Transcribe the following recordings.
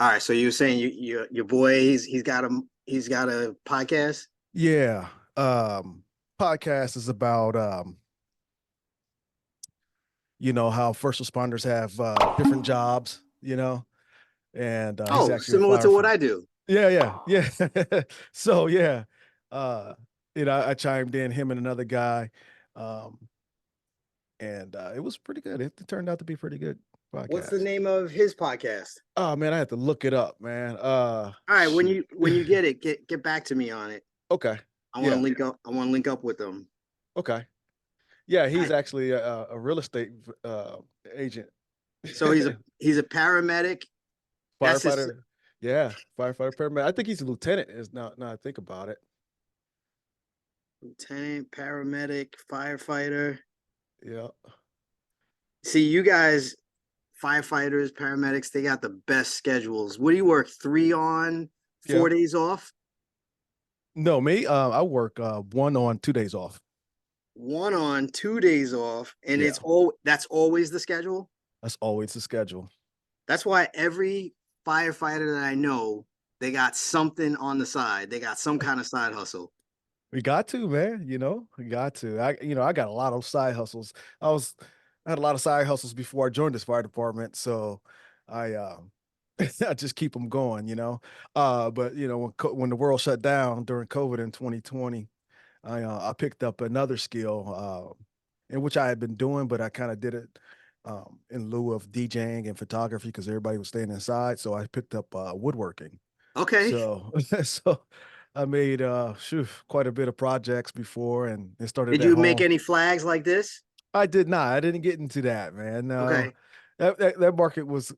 All right, so you were saying your boy he's got a podcast. Yeah. Um, Podcast is about how first responders have different jobs, and he's Oh, actually a similar to what firefighter. I do. Yeah. So yeah, uh, I chimed in him and another guy, um, and it was pretty good. It turned out to be a pretty good What's the podcast. name of his podcast? Oh man, I had to look it up, man. All right, when Shoot. you get it, get back to me on it. Okay. I want to Yeah. link up. I want to link up with them. Okay. Yeah, All he's right, actually a real estate agent. so he's a paramedic. That's his Firefighter. Yeah, firefighter, paramedic. I think he's a lieutenant. Is now I think about it. lieutenant, paramedic, firefighter. Yeah, See, you guys, firefighters, paramedics, they got the best schedules. What do you work? Three on, yeah. 4 days off. No, me. I work 1 on, 2 days off. One on, 2 days off, and Yeah, that's always the schedule. that's always the schedule. That's why every firefighter that I know, they got something on the side. They got some kind of side hustle. We got to, man. We got to. I got a lot of side hustles. I was, I had a lot of side hustles before I joined this fire department, so I I just keep them going. But when the world shut down during COVID in 2020. I picked up another skill, in which I had been doing, but I kind of did it in lieu of DJing and photography because everybody was staying inside. So I picked up woodworking. Okay. So so I made quite a bit of projects before, and it started Did at you make home. any flags like this? I did not. I didn't get into that, man. No, Okay. that market was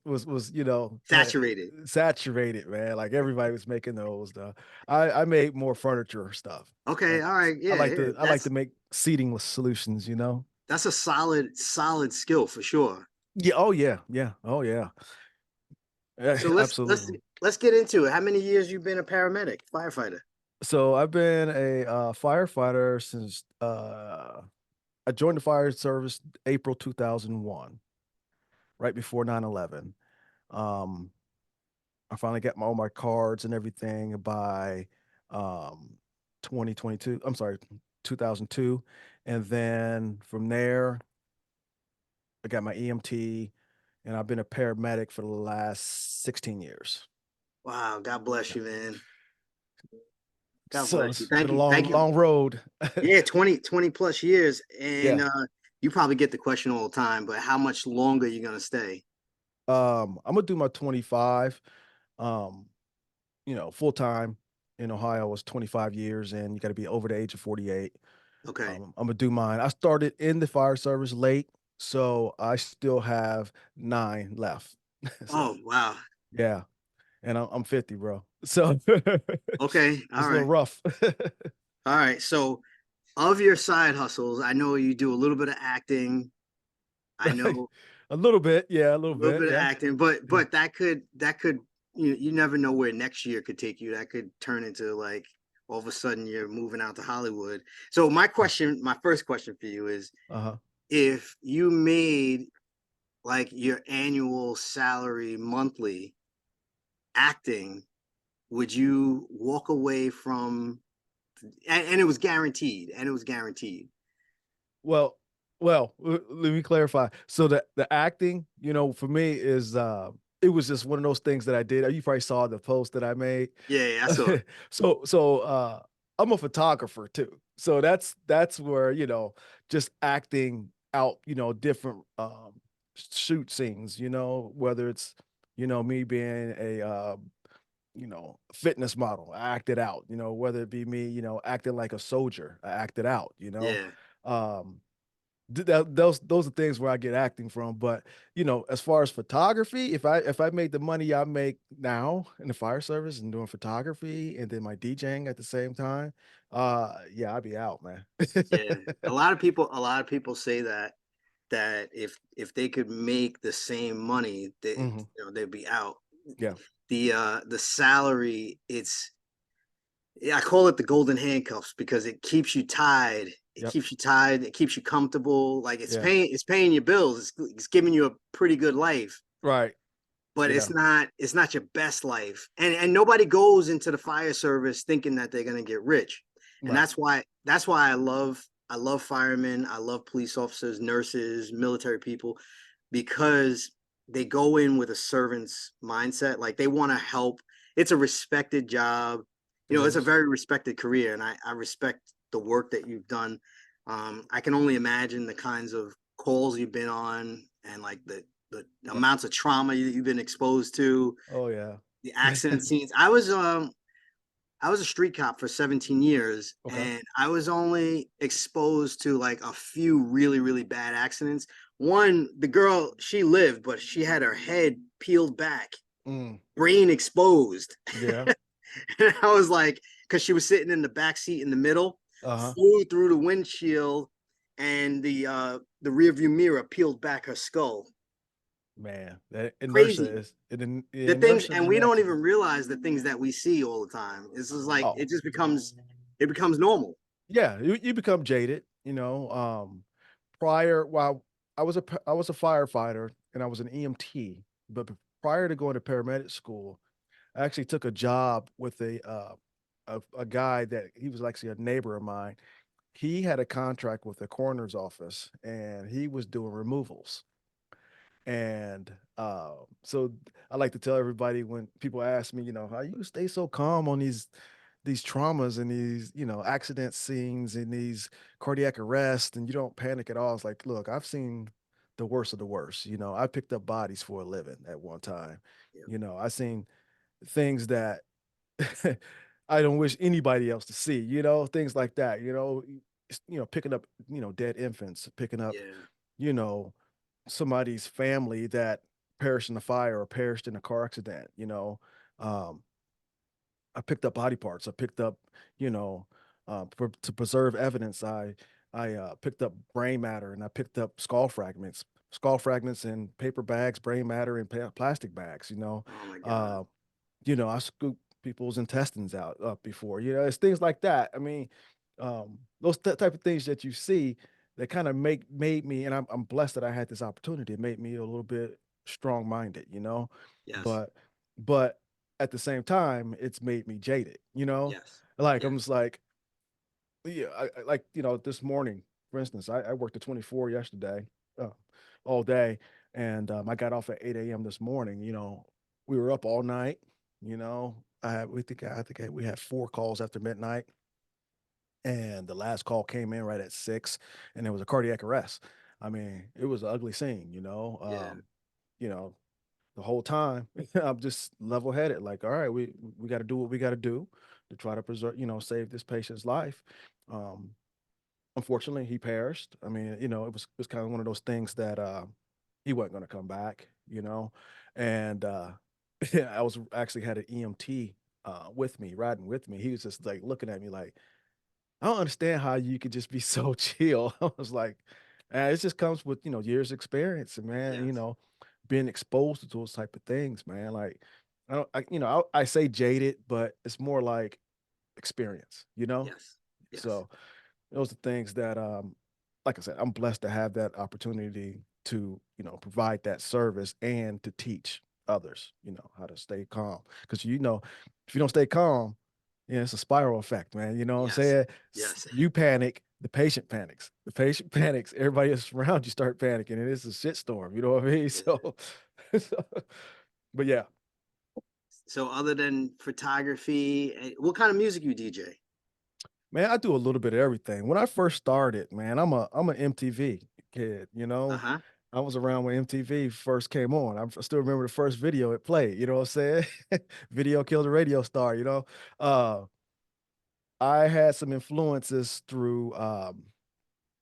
Saturated. saturated, man. Like everybody was making those. I made more furniture stuff. Okay. Like All right. I Yeah. like Yeah. to I like to make seating solutions. That's a solid skill for sure. Yeah. Oh yeah. Yeah. Oh yeah. Yeah, So let's let's absolutely. let's get into it. How many years you been a paramedic, firefighter? So I've been a firefighter since I joined the fire service April 2001, right before 9/11. Um, I finally got all my cards and everything by um 2022. I'm sorry, 2002. And then from there, I got my EMT and I've been a paramedic for the last 16 years. Wow. God bless Yeah. you, man. God So bless you. it's been Thank a you. long, Thank you. long road. Yeah, 20 plus years. And Yeah. you probably get the question all the time, but how much longer are you gonna stay? I'm gonna do my 25. Um, full time in Ohio was 25 years, and you got to be over the age of 48. Okay. I'm gonna do mine. I started in the fire service late, so I still have 9 left. So Oh, wow. yeah, and I'm 50, bro. So Okay. it's All a little right. rough. All right. So of your side hustles, I know you do a little bit of acting. I know A little bit, yeah, a little a little bit, bit of yeah, acting, but yeah. that could you never know where next year could take you. That could turn into like all of a sudden you're moving out to Hollywood. So my first question for you is Uh-huh. if you made like your annual salary monthly acting, would you walk away from and it was guaranteed. Well, let me clarify. So the acting, for me is it was just one of those things that I did. You probably saw the post that I made. Yeah, yeah, I saw it. So I'm a photographer too. So that's where, just acting out, different shoot scenes, whether it's, me being a fitness model, I acted out, whether it be me, acting like a soldier, I acted out. Yeah. Um those are things where I get acting from. But as far as photography, if I made the money I make now in the fire service and doing photography and then my DJing at the same time, yeah, I'd be out, man. Yeah. A lot of people say that if they could make the same money, Hmm. they'd be out. Yeah. The salary, it's yeah, I call it the golden handcuffs because it keeps you tied. It Yep. keeps you tied. It keeps you comfortable. Like Yeah. it's paying your bills. It's giving you a pretty good life. Right. but Yeah. it's not your best life. And nobody goes into the fire service thinking that they're gonna get rich. And Right. that's why I love firemen, I love police officers, nurses, military people, because they go in with a servant's mindset. Like they want to help. It's a respected job. You It know, it's a is. very respected career, and I respect the work that you've done. I can only imagine the kinds of calls you've been on and like the Yeah. amounts of trauma you've been exposed to, Oh yeah. the accident scenes. I was a street cop for 17 years, Okay. and I was only exposed to like a few really, really bad accidents. One, the girl, she lived, but she had her head peeled back, Mm. brain exposed. Yeah. And I was like, because she was sitting in the back seat in the middle, Uh-huh. flew through the windshield, and the rear view mirror peeled back her skull. Man, that inertia Crazy. is the The things, inertia and in we don't even accidents. realize the things that we see all the time. It's just like Oh, it becomes normal. yeah, you become jaded, you know. Prior, while I was a firefighter and I was an EMT, but prior to going to paramedic school, I actually took a job with a guy that he was actually a neighbor of mine. He had a contract with the coroner's office and he was doing removals. And so I like to tell everybody when people ask me, how you stay so calm on these traumas and these, accident scenes and these cardiac arrests and you don't panic at all. It's like, look, I've seen the worst of the worst. I picked up bodies for a living at one time. Yeah. I've seen things that I don't wish anybody else to see, things like that, picking up, dead infants, picking up, Yeah. you know, somebody's family that perished in a fire or perished in a car accident. Um, I picked up body parts. I picked up, you know, to preserve evidence. I picked up brain matter and I picked up skull fragments in paper bags, brain matter in plastic bags. Oh my God. Uh, I scooped people's intestines out up before. It's things like that. I mean, those type of things that you see that kind of made me, and I'm blessed that I had this opportunity. It made me a little bit strong minded. Yes. But but at the same time, it's made me jaded. Yes. Like Yes. I'm just like, yeah, like this morning, for instance, I worked at 24 yesterday, uh, all day, and I got off at 8 a.m. this morning. We were up all night. We had 4 calls after midnight, and the last call came in right at 6, and it was a cardiac arrest. I mean, it was an ugly scene. Yeah. You know, the whole time I'm just level headed, like, all right, we got to do what we got to do to try to preserve, save this patient's life. Um, Unfortunately, he perished. I mean, it was kind of one of those things that he wasn't going to come back. And I was actually had an EMT with me, riding with me. He was just like looking at me like, I don't understand how you could just be so chill. I was like, it just comes with, years of experience and man, Yes. being exposed to those type of things, man. Like, I say jaded, but it's more like experience. Yes. Yes. So those are things that, like I said, I'm blessed to have that opportunity to, provide that service and to teach others, how to stay calm. Because if you don't stay calm, yeah, it's a spiral effect, man. You know what I'm Yes. saying? Yes. You panic, the patient panics. The patient panics, everybody else around you start panicking, and it's a shitstorm. You know what I mean? Yeah. So, but yeah, So other than photography, what kind of music you DJ? man, I do a little bit of everything. When I first started, man, I'm an MTV kid. Uh-huh. I was around when MTV first came on. I still remember the first video it played. You know what I'm saying? Video killed the radio star. Uh, I had some influences through,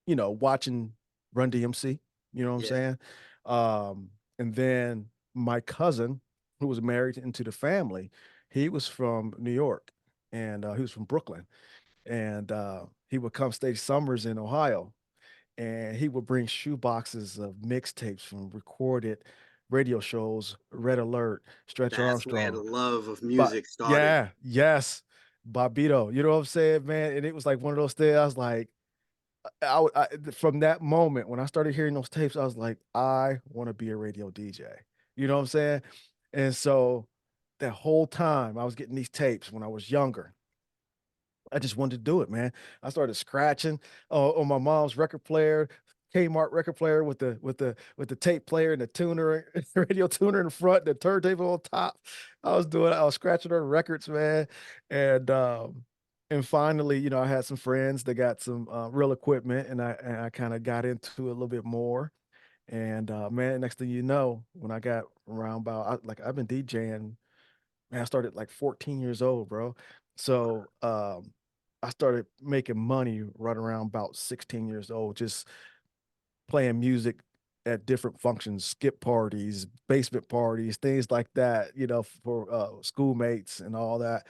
watching Run DMC. You know what I'm Yeah. saying? And then my cousin, who was married into the family, he was from New York, and he was from Brooklyn, and he would come stay summers in Ohio, and he would bring shoe boxes of mixtapes from recorded radio shows, Red Alert, Stretch That's where the Armstrong, love of but music started. yeah, yes, Bobito. You know what I'm saying, man? And it was like one of those things. I was like, from that moment when I started hearing those tapes, I was like, I want to be a radio DJ. You know what I'm saying? And so that whole time I was getting these tapes when I was younger, I just wanted to do it, man. I started scratching on my mom's record player, Kmart record player with the tape player and the tuner, radio tuner in the front, the turntable on top. I was scratching her records, man. And and finally, I had some friends that got some real equipment, and I kind of got into it a little bit more. And man, next thing you know, when I got around I've been DJing. Man, I started like 14 years old, bro. So, I started making money right around about 16 years old, just playing music at different functions, skip parties, basement parties, things like that, for schoolmates and all that.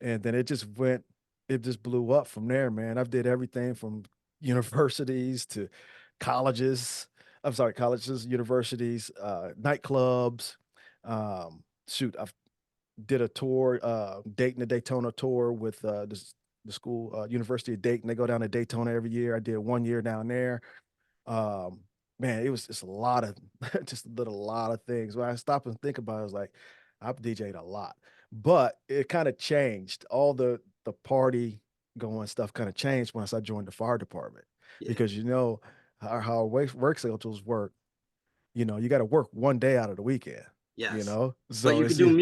And then it just blew up from there, man. I've did everything from universities to colleges. I'm sorry, colleges, universities, nightclubs. Shoot, I've did a tour, Dayton to Daytona tour with the school, University of Dayton. They go down to Daytona every year. I did 1 year down there. Um, Man, it was just a lot of just did a lot of things. When I stop and think about it, I was like, I've DJ'd a lot, but it kind of changed. All the party going stuff kind of changed once I joined the fire department Yeah. because how work schedules work. You got to work 1 day out of the weekend. Yes. But So it's you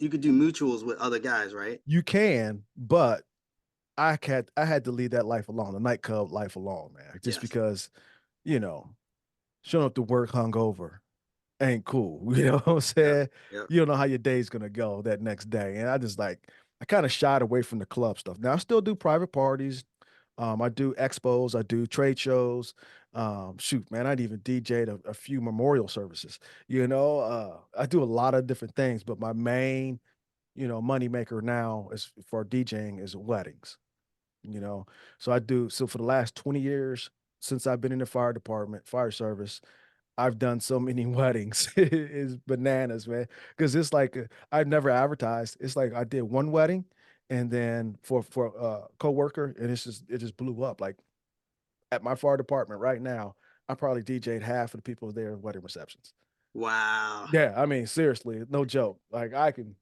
could do mutuals with other guys, right? You can, but I had to leave that life alone, the nightclub life alone, man. Just Yes. because, you know, showing up to work hungover ain't cool. You know what I'm Yep. saying? Yep. You don't know how your day's gonna go that next day. And I kind of shied away from the club stuff. Now I still do private parties. I do expos, I do trade shows. Shoot, man, I'd even DJ'd a few memorial services. I do a lot of different things, but my main money maker now is for DJing is weddings, you know. So for the last 20 years since I've been in the fire department, fire service, I've done so many weddings. It's bananas, man. Because it's like I've never advertised. It's like I did one wedding and then for a coworker, and it just blew up. Like at my fire department right now, I probably DJ'd half of the people there at wedding receptions. Wow. Yeah, I mean, seriously, no joke. Like I can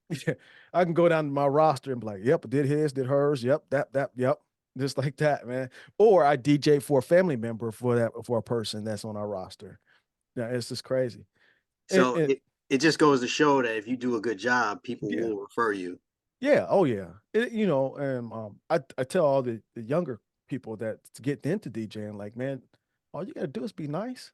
I can go down to my roster and be like, yep, did his, did hers, yep, yep. Just like that, man. Or I DJ for a family member for a person that's on our roster. Yeah, it's just crazy. So And it just goes to show that if you do a good job, people yeah, will refer you. yeah, oh yeah. And I tell all the younger people that to get into DJing, like, man, all you gotta do is be nice.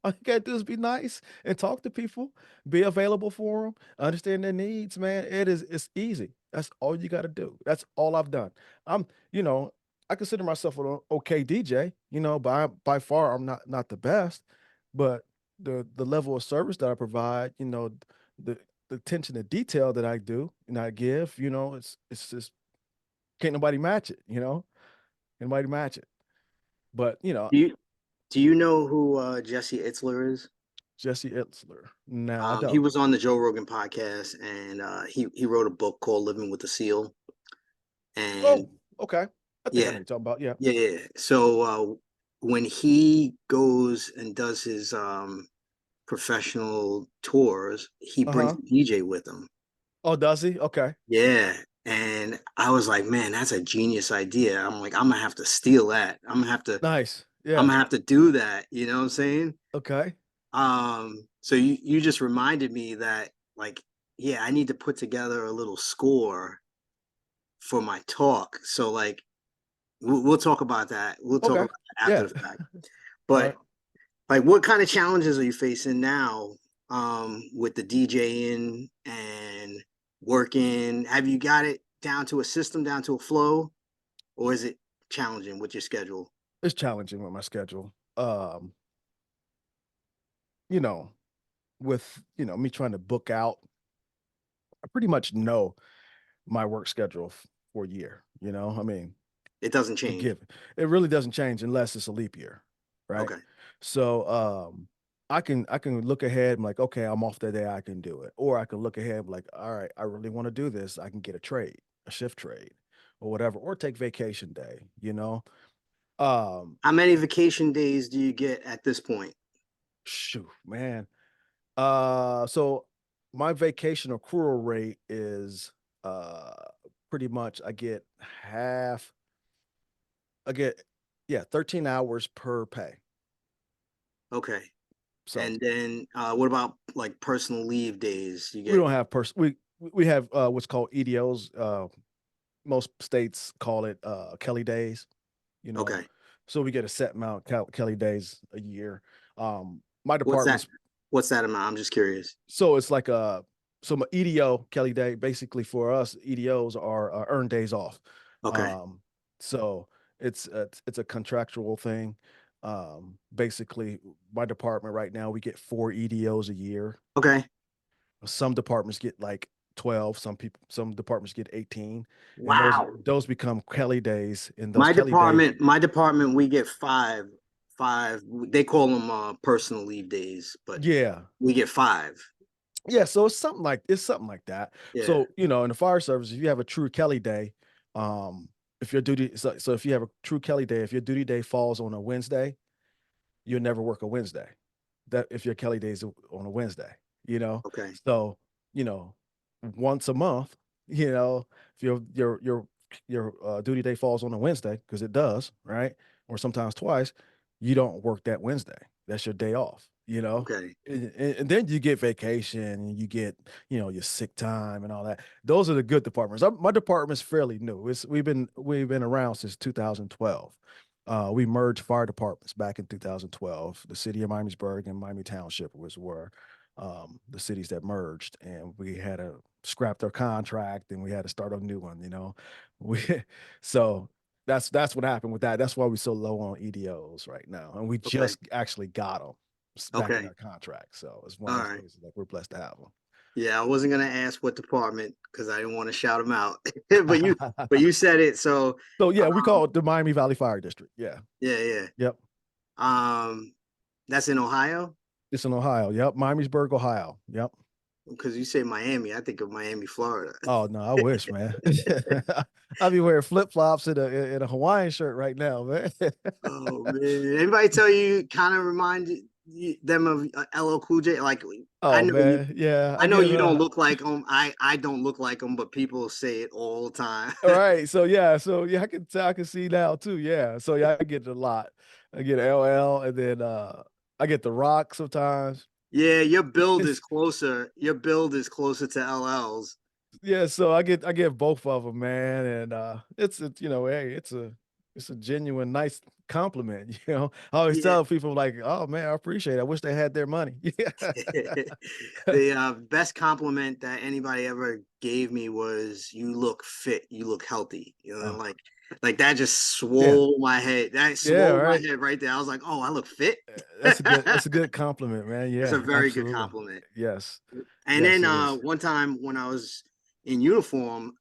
All you gotta do is be nice and talk to people, be available for them, understand their needs, man. It's easy. That's all you gotta do. That's all I've done. I'm, you know, I consider myself an okay DJ, by far I'm not the best, but the level of service that I provide, the the attention to detail that I do and I give, it's just can't nobody match it, Can't nobody match it. But Do you know who Jesse Itzler is? Jesse Itzler. No, I He don't. was on the Joe Rogan podcast, and he wrote a book called Living with the Seal. And Oh, okay. I think I know yeah, what you're talking about. Yeah. yeah. So when he goes and does his professional tours, he brings Uh-huh. a DJ with him. Oh, does he? Okay. Yeah. And I was like, man, that's a genius idea. I'm like, I'm gonna have to steal that. Nice. I'm Yeah. gonna have to do that. You know what I'm saying? Okay. So you just reminded me that, like, yeah, I need to put together a little score for my talk. So like we'll talk about that. We'll talk Okay. about that after Yeah. the fact. All But right. like, what kind of challenges are you facing now with the DJing and working? Have you got it down to a system, down to a flow, or is it challenging with your schedule? It's challenging with my schedule. You know, with, me trying to book out, I pretty much know my work schedule for a year, I mean, It doesn't a change. given. It really doesn't change unless it's a leap year, right? Okay. So, I can look ahead and like, okay, I'm off that day, I can do it. Or I can look ahead and like, all right, I really want to do this. I can get a shift trade or whatever, or take vacation day. Um, How many vacation days do you get at this point? Shoot, man. So my vacation accrual rate is uh pretty much half I get yeah, 13 hours per pay. Okay. So And then what about like personal leave days? You we get don't have we have what's called EDOs. Most states call it Kelly days, you know. okay. So we get a set amount Kelly days a year. My What's that? department's What's that amount? I'm just curious. so it's like a so my EDO Kelly day basically for us EDOs are earned days off. Okay. Um, so it's a contractual thing. Basically, my department right now we get 4 EDOs a year. Okay. Some departments get like 12. Some departments get 18, and Wow. those become Kelly days. And those Kelly days, My department, we get five. They call them personal leave days, but yeah, we get five. yeah, so it's something like that. Yeah. So, in the fire service, if you have a true Kelly day, if your duty so if you have a true Kelly day, if your duty day falls on a Wednesday, you'll never work a Wednesday. That if your Kelly day is on a Wednesday, you know? Okay. So, you know, once a month, if your duty day falls on a Wednesday, because it does, right? Or sometimes twice, you don't work that Wednesday. That's your day off, you know? Okay. And then you get vacation and you get, your sick time and all that. Those are the good departments. My department's fairly new. We've been around since 2012. We merged fire departments back in 2012. The city of Miamisburg and Miami Township were the cities that merged, and we had to scrap their contract and we had to start a new one. We so that's what happened with that. That's why we're so low on EDOs right now, and we Okay. just actually got them back in Okay. our contract. So it's one All of those right. places like we're blessed to have Yeah, I wasn't gonna ask what department because I didn't want to shout them out, but you them. but you said it. So So yeah, we um, call it the Miami Valley Fire District. Yeah. yeah, yeah. Yep. Um, that's in Ohio It's in Ohio. Yep. Miamisburg, Ohio. Yep. because you say Miami. I think of Miami, Florida. Oh no, I wish, man. I'll be wearing flip flops in a Hawaiian shirt right now, man. Oh man, anybody tell you kind of remind them of LL Cool J? Like I Oh know you, man, yeah, I know you don't look like him. I don't look like him, but people say it all the time. all right. So yeah, I can tell, I can see now too. Yeah, so yeah, I get it a lot. I get LL, and then I get the Rock sometimes. Yeah, your build is closer. Your build is closer to LL's. Yeah, so I get both of them, man, and it's hey, it's a genuine nice compliment. I always Yeah. tell people like, oh man, I appreciate it. I wish they had their money. The best compliment that anybody ever gave me was you look fit, you look healthy. Oh, Like that just yeah, swole my head. That yeah, swole my right. head right there. I was like, oh, I look fit. That's a good compliment, man. It's a Yeah, very good absolutely. compliment. Yes, And yes, then it is. one time when I was in uniform,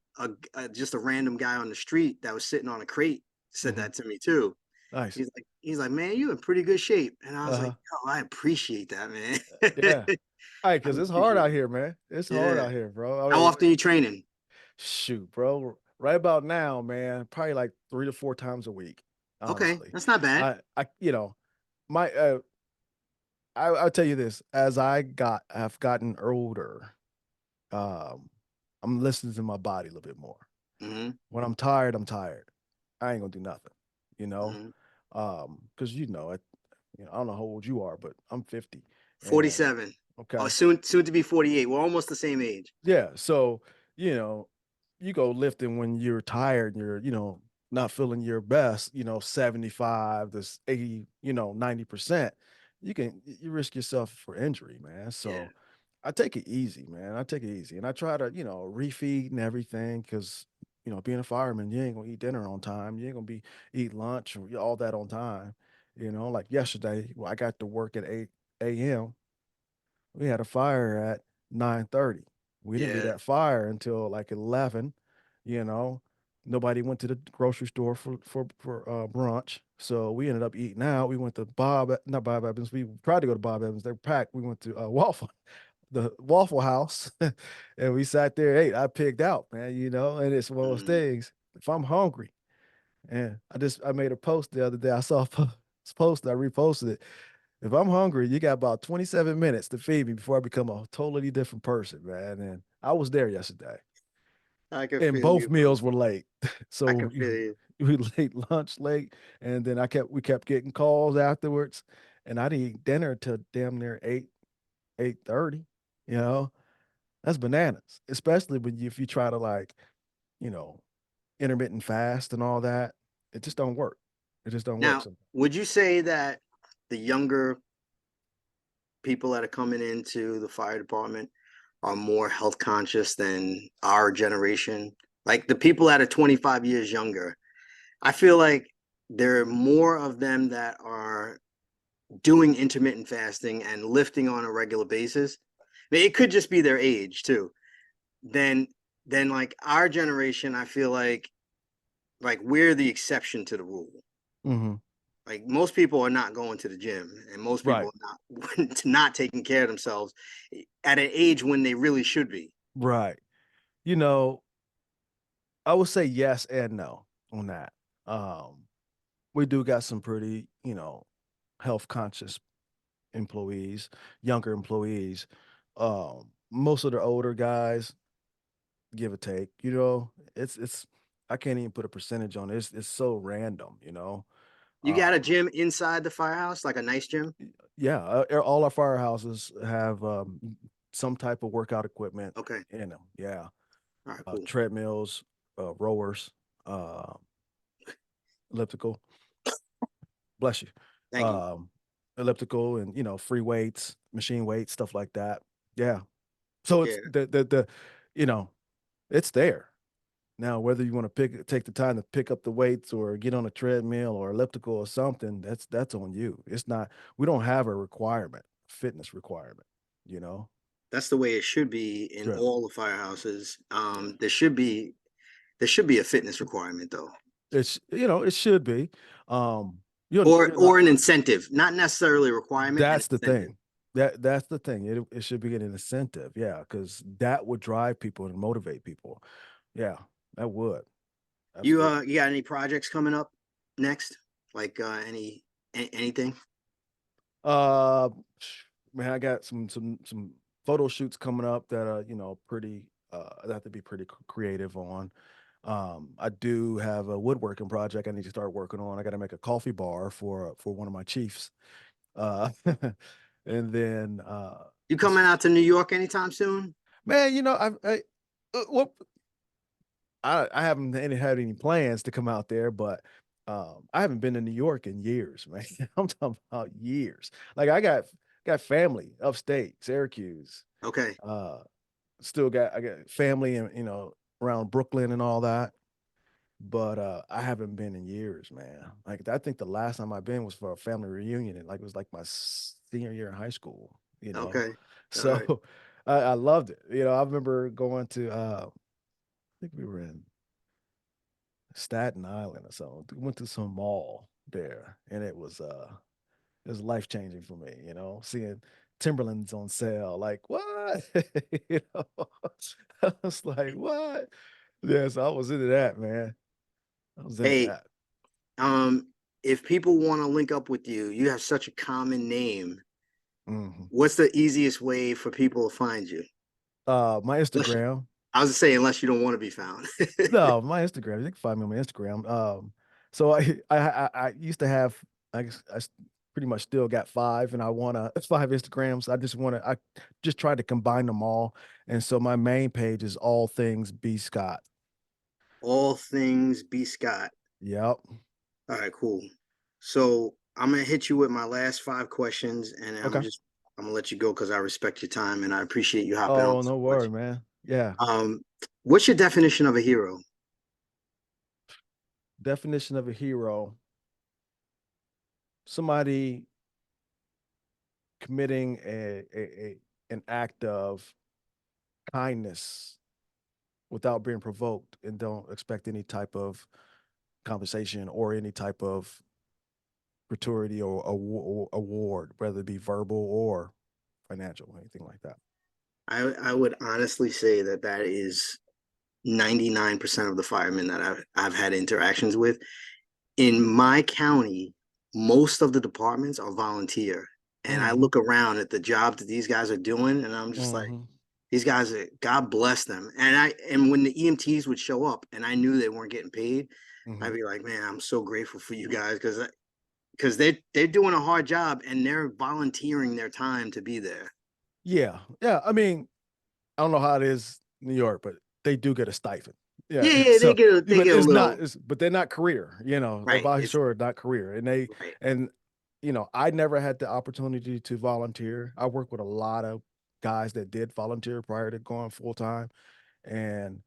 just a random guy on the street that was sitting on a crate said Mhm. that to me too. Nice. He's like, man, you in pretty good shape. And I was like, Uh-huh. oh, I appreciate that, man. Yeah. All right, I because it's hard appreciate out it. here, man. It's hard Yeah. out here, bro. How often are you training? Shoot, bro. Right about now, man, probably like 3 to 4 times a week, Okay, honestly. that's not bad. My I'll tell you this, as have gotten older, um, I'm listening to my body a little bit more. Hmm. When I'm tired, I'm tired. I ain't gonna do nothing, you know? Hmm. Because I don't know how old you are, but I'm 50. And 47. Oh, okay. soon to be 48. We're almost the same age. Yeah. So, you know, you go lifting when you're tired and you're, not feeling your best, 75 to 80, 90%, you risk yourself for injury, man. Yeah. So I take it easy, man. I take it easy. And I try to, refeed and everything because, being a fireman, you ain't gonna eat dinner on time. You ain't gonna be eat lunch or all that on time. Like yesterday, I got to work at 8 a.m. We had a fire at 9:30. We didn't get Yeah. that fire until like 11, you know. Nobody went to the grocery store for brunch. So we ended up eating out. We went to not Bob Evans. We tried to go to Bob Evans. They're packed. We went to the Waffle House, and we sat there, ate. I pigged out, man, and it's one of those Mhm. things. If I'm hungry, and I made a post the other day. I saw a post, I reposted it. If I'm hungry, you got about 27 minutes to feed me before I become a totally different person, man. And I was there yesterday. I can And feel both you, bro. meals were late. I So can feel you. we late lunch late. And then we kept getting calls afterwards. And I didn't eat dinner till damn near 8:30. You know, that's bananas. Especially if you try to like, you know, intermittent fast and all that. It just don't work. It just don't work. Now, So would you say that the younger people that are coming into the fire department are more health conscious than our generation? Like the people that are 25 years younger, I feel like there are more of them that are doing intermittent fasting and lifting on a regular basis. It could just be their age too. Then then like our generation, I feel like we're the exception to the rule. mhm. Like most people are not going to the gym, and most Right. people are not taking care of themselves at an age when they really should be. Right. You know, I would say yes and no on that. Um, we do got some pretty, health conscious employees, younger employees. Most of the older guys, give or take, it's I can't even put a percentage on it. It's so random. You got a Um, gym inside the firehouse, like a nice gym? yeah, all our firehouses have some type of workout equipment Okay. in them. Yeah, All right, cool. treadmills, rowers, uh, elliptical. Bless you. Thank you. Um, elliptical and free weights, machine weights, stuff like that. Yeah. So it's Yeah, the you know it's there. Now, whether you want to take the time to pick up the weights or get on a treadmill or elliptical or something, that's on you. It's not. We don't have a requirement, fitness requirement. You know. that's the way it should be in Sure. all the firehouses. Yeah. There should be a fitness requirement though, It should be. You're or you're not. or an incentive, not necessarily a requirement, an That's the incentive. thing. That's the thing. It should be an incentive. Yeah, because that would drive people and motivate people. Yeah, that would absolutely. You got any projects coming up next? Like anything? Uh, man, I got some photo shoots coming up that are pretty. I have to be pretty creative on. I do have a woodworking project I need to start working on. I got to make a coffee bar for one of my chiefs. Uh, and then You as coming out to New York anytime soon? man, well, I haven't had any plans to come out there, but I haven't been to New York in years, man. I'm talking about years. Like I got family upstate, Syracuse. Okay. Uh, I got family and around Brooklyn and all that. But I haven't been in years, man. Like I think the last time I've been was for a family reunion, and like it was like my senior year in high school. Okay. All So right. I loved it. I remember going to I think we were in Staten Island or something. We went to some mall there, and it was life changing for me. Seeing Timberlands on sale. Like what? you know, I was like, what? Yeah, so I was into that, man. I was into Hey, that. um, if people want to link up with you, you have such a common name. Mhm. What's the easiest way for people to find you? My Unless you, Instagram. I was to say, unless you don't want to be found. No, my Instagram. You can find me on my Instagram. So I used to have. I guess pretty much still got five, and I want to five Instagrams. I just tried to combine them all, and so my main page is all things B Scott. All things B Scott. Yep. All right, cool. So I'm gonna hit you with my last five questions, and Okay. I'm gonna let you go because I respect your time and I appreciate you hopping on Oh, so no worry, much. man. Yeah. Um, what's your definition of a hero? Definition of a hero: somebody committing an act of kindness without being provoked and don't expect any type of compensation or any type of gratuity or award, whether it be verbal or financial, anything like that. I would honestly say that is 99% of the firemen that I've had interactions with. In my county, most of the departments are volunteer. and I Mhm. look around at the job that these guys are doing, and I'm just like, Mhm. these guys, God bless them. And when the EMTs would show up, and I knew they weren't getting paid, I'd Mhm. be like, man, I'm so grateful for you guys because they're doing a hard job and they're volunteering their time to be there. Yeah. Yeah. I mean, I don't know how it is in New York, but they do get a stipend. Yeah. Yeah, yeah, So, they but get a it's not, little but they're not career, they're right. It's volunteer, not career. right And, I never had the opportunity to volunteer. I work with a lot of guys that did volunteer prior to going full time. And,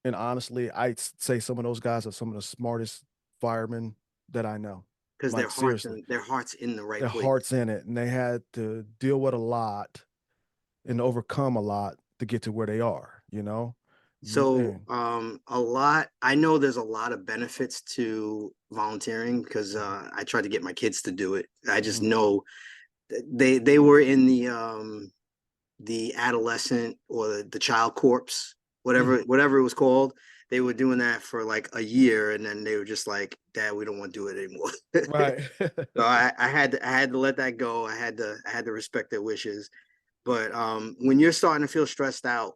and honestly, say some of those guys are some of the smartest firemen that I know. because Like, seriously, their hearts in the right their place. heart's in it. And they had to deal with a lot and overcome a lot to get to where they are. So, And a lot. I know there's a lot of benefits to volunteering because I tried to get my kids to do it. I just mhm, know they were in the adolescent or the child corpse, mhm, whatever it was called. They were doing that for like a year, and then they were just like, "Dad, we don't want to do it anymore." right. So I had to let that go. I had to respect their wishes. But when you're starting to feel stressed out,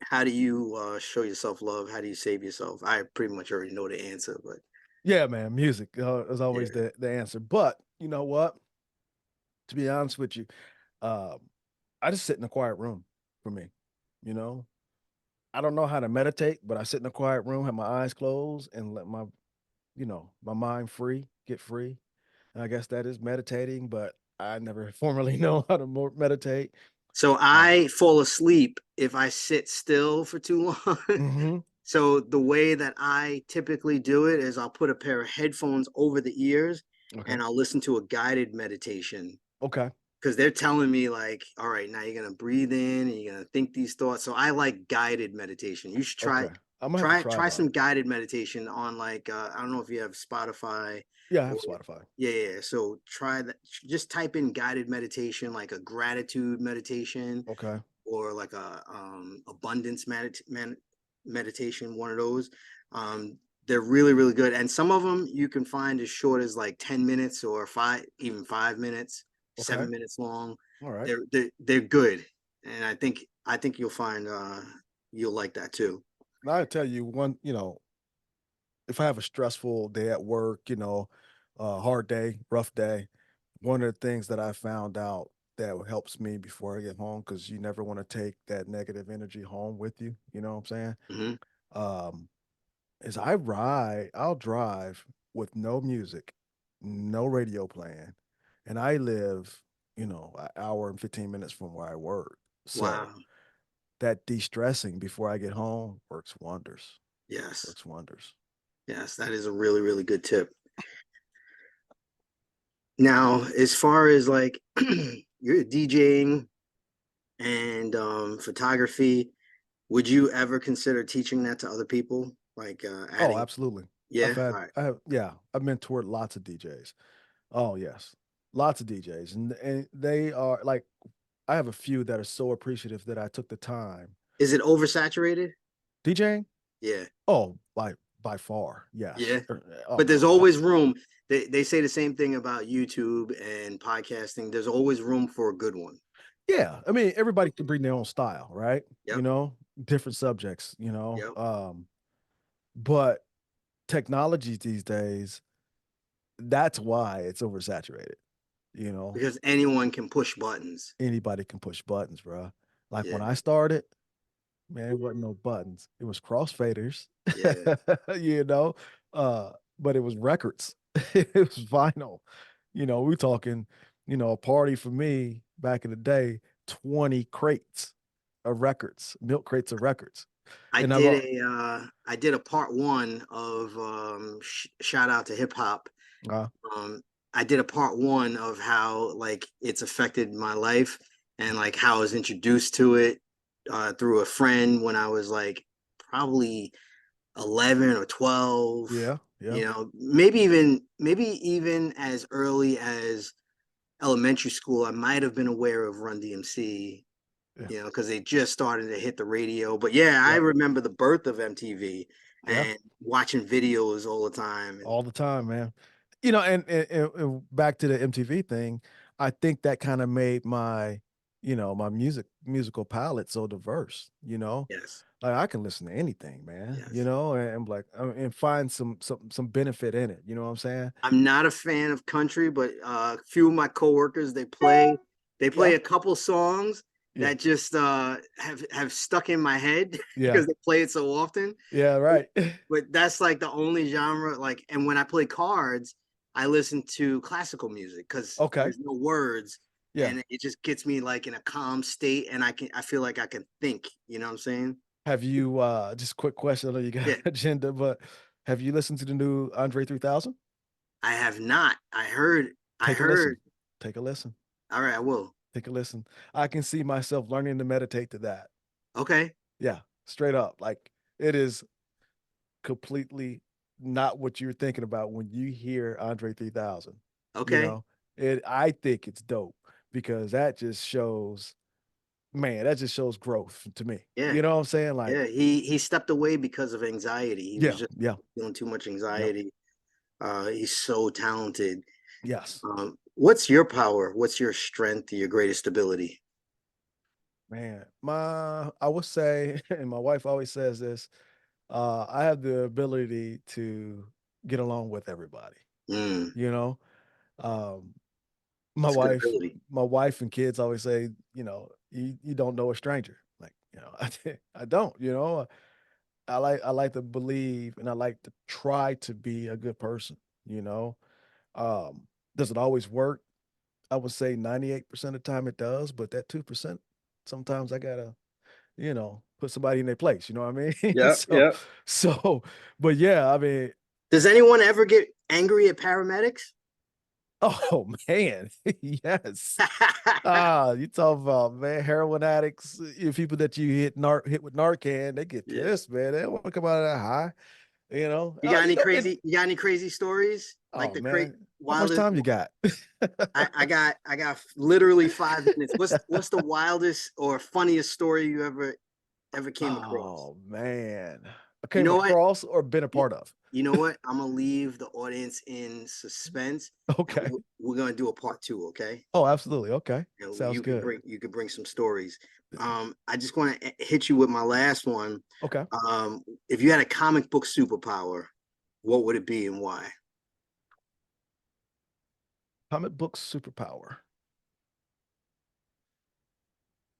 how do you show yourself love? How do you save yourself? I pretty much already know the answer, but Yeah, man, music is always yeah. the answer. But you know what? To be honest with you, um, I just sit in a quiet room for me. You know, I don't know how to meditate, but I sit in a quiet room, have my eyes closed, and let my mind get free. And I guess that is meditating, but I never formally know how to meditate. So Uh, I fall asleep if I sit still for too long. mhm. So the way that I typically do it is I'll put a pair of headphones over the ears Okay. and I'll listen to a guided meditation Okay. because they're telling me like, all right, now you're gonna breathe in and you're gonna think these thoughts. So I like guided meditation. You should Okay. I'm gonna have to try try that. some guided meditation on like I don't know if you have Spotify Yeah, I have or Spotify. yeah, yeah. So try that. Just type in guided meditation, like a gratitude meditation Okay. or like a abundance meditation, one of those. They're really, really good. And some of them you can find as short as like 10 minutes or even 5 minutes, Okay. 7 minutes long. All right. They're good. And I think you'll find you'll like that too. Now I tell you one, if I have a stressful day at work, hard day, rough day, one of the things that I found out that helps me before I get home, because you never want to take that negative energy home with you, you know what I'm saying? Hmm. Um, is I'll drive with no music, no radio playing, and I live, an hour and 15 minutes from where I work. So Wow. that de-stressing before I get home works wonders. Yes. Works wonders. Yes. That is a really, really good tip. Now, as far as like you're DJing and photography, would you ever consider teaching that to other people? Like Oh, adding, absolutely. yeah, all right. I've mentored lots of DJs. Oh, yes. Lots of DJs. And they are like, I have a few that are so appreciative that I took the time. Is it oversaturated? DJing? Yeah, Oh, by far. Yes. yeah. But Oh, there's always room. They say the same thing about YouTube and podcasting. There's always room for a good one. yeah. I mean, everybody can bring their own style, right? Yep, Different subjects, yep. but technology these days, that's why it's oversaturated. You know, Because anyone can push buttons. Anybody can push buttons, bro. Like Yeah, when I started, man, it wasn't no buttons. It was crossfaders, yeah. you know, but it was records. It was vinyl. We talking, a party for me back in the day, 20 crates of records, milk crates of records. And I did a part one of shout out to hip hop. uh, um I did a part one of how like it's affected my life and like how I was introduced to it through a friend when I was like probably 11 or 12, yeah, yeah, maybe even as early as elementary school. I might have been aware of Run DMC, yeah, because they just started to hit the radio. But yeah, I yep, remember the birth of MTV yeah, and watching videos all the time. And all the time, man. And back to the MTV thing. I think that kind of made my, my musical palette so diverse, Yes. Like I can listen to anything, man, Yes. and like and find some benefit in it. You know what I'm saying? I'm not a fan of country, but a few of my coworkers they play Yeah. a couple songs Yeah. that just have stuck in my head Yeah. because they play it so often. Yeah. But, Right. but that's like the only genre. Like, and when I play cards, I listen to classical music because Okay. there's no words, Yeah. and it just gets me like in a calm state, and I feel like I can think. You know what I'm saying? Have you just quick question? I know you got Yeah, an agenda, but have you listened to the new Andre 3000? I have not. I Take a listen. heard. Take a listen. All right, I will. Take a listen. I can see myself learning to meditate to that. Okay. Yeah, straight up. Like it is completely not what you're thinking about when you hear Andre 3000. You Okay. know, I think it's dope because that just shows, man, that just shows growth to me. Yeah. You know what I'm saying? Like, Yeah. He stepped away because of anxiety. He was yeah, just yeah, feeling too much yep, anxiety. He's so talented. yes, What's your power? What's your strength? Your greatest ability? man. I would say, and my wife always says this, I have the ability to get along with everybody. Mm, You know, um, my it's a good wife, ability. my wife and kids always say, you don't know a stranger. Like, I don't. I like to believe and I like to try to be a good person. You know, um, does it always work? I would say 98% of the time it does, but that 2%, sometimes I gotta, put somebody in their place. You know what I mean? Yep. Yep. So, but yeah, I mean, Does anyone ever get angry at paramedics? oh man, yes. Ah, you talk about, man, heroin addicts, people that you hit with Narcan, they get Yeah. pissed, man. They don't want to come out of that high, you know. You got any And crazy? You got any crazy stories? Like oh the man, how much wildest. time you got? I got literally 5 minutes. What's the wildest or funniest story you ever came across? Oh man, I You came know what? across or been a You, part of. you know what? I'm gonna leave the audience in suspense, and Okay. we're gonna do a part two. Okay? Oh, absolutely. Okay, And sounds good. you could bring some stories. I just want to hit you with my last one. Okay, If you had a comic book superpower, what would it be and why? comic book superpower.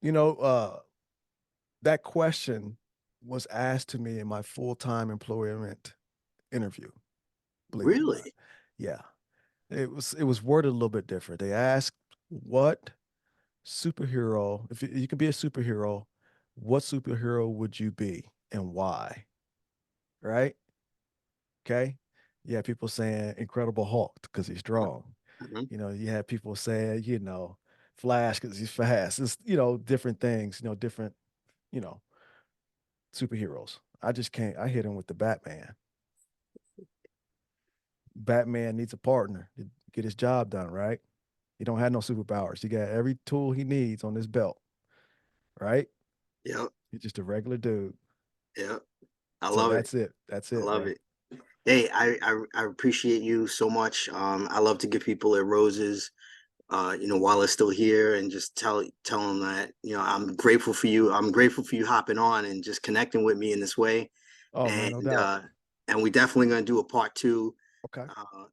You know, that question was asked to me in my full-time employment interview, believe it or not. Really? Yeah. It was worded a little bit different. They asked, "What superhero, if you could be a superhero, what superhero would you be and why?" Right? Okay. You have people saying Incredible Hulk because he's strong. Mhm. You have people saying, Flash because he's fast. It's, different things, different, you know, superheroes. I just can't. I hit him with the Batman. Batman needs a partner to get his job done, right? He don't have no superpowers. He got every tool he needs on his belt, right? Yep. He's just a regular dude. Yep. I So love it. that's it. That's I it, love bro. it. Hey, I appreciate you so much. I love to give people their roses, while they're still here, and just tell them that I'm grateful for you. I'm grateful for you hopping on and just connecting with me in this way. Oh man, And no doubt. we definitely gonna do a part two. Okay. Uh,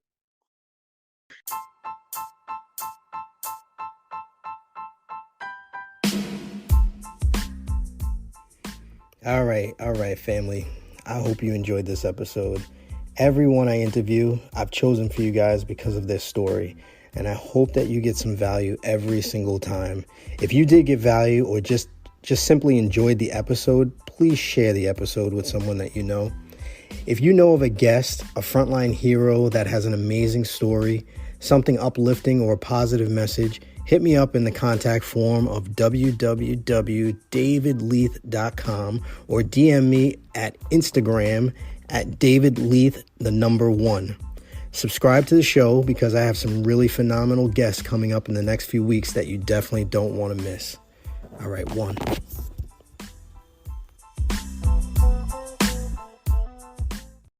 all right, family. I hope you enjoyed this episode. Everyone I interview, I've chosen for you guys because of their story, and I hope that you get some value every single time. If you did get value or just simply enjoyed the episode, please share the episode with someone that you know. If you know of a guest, a frontline hero that has an amazing story, something uplifting or a positive message, hit me up in the contact form of www.davidleith.com or DM me at Instagram at davidleith1. Subscribe to the show because I have some really phenomenal guests coming up in the next few weeks that you definitely don't want to miss. All right, one.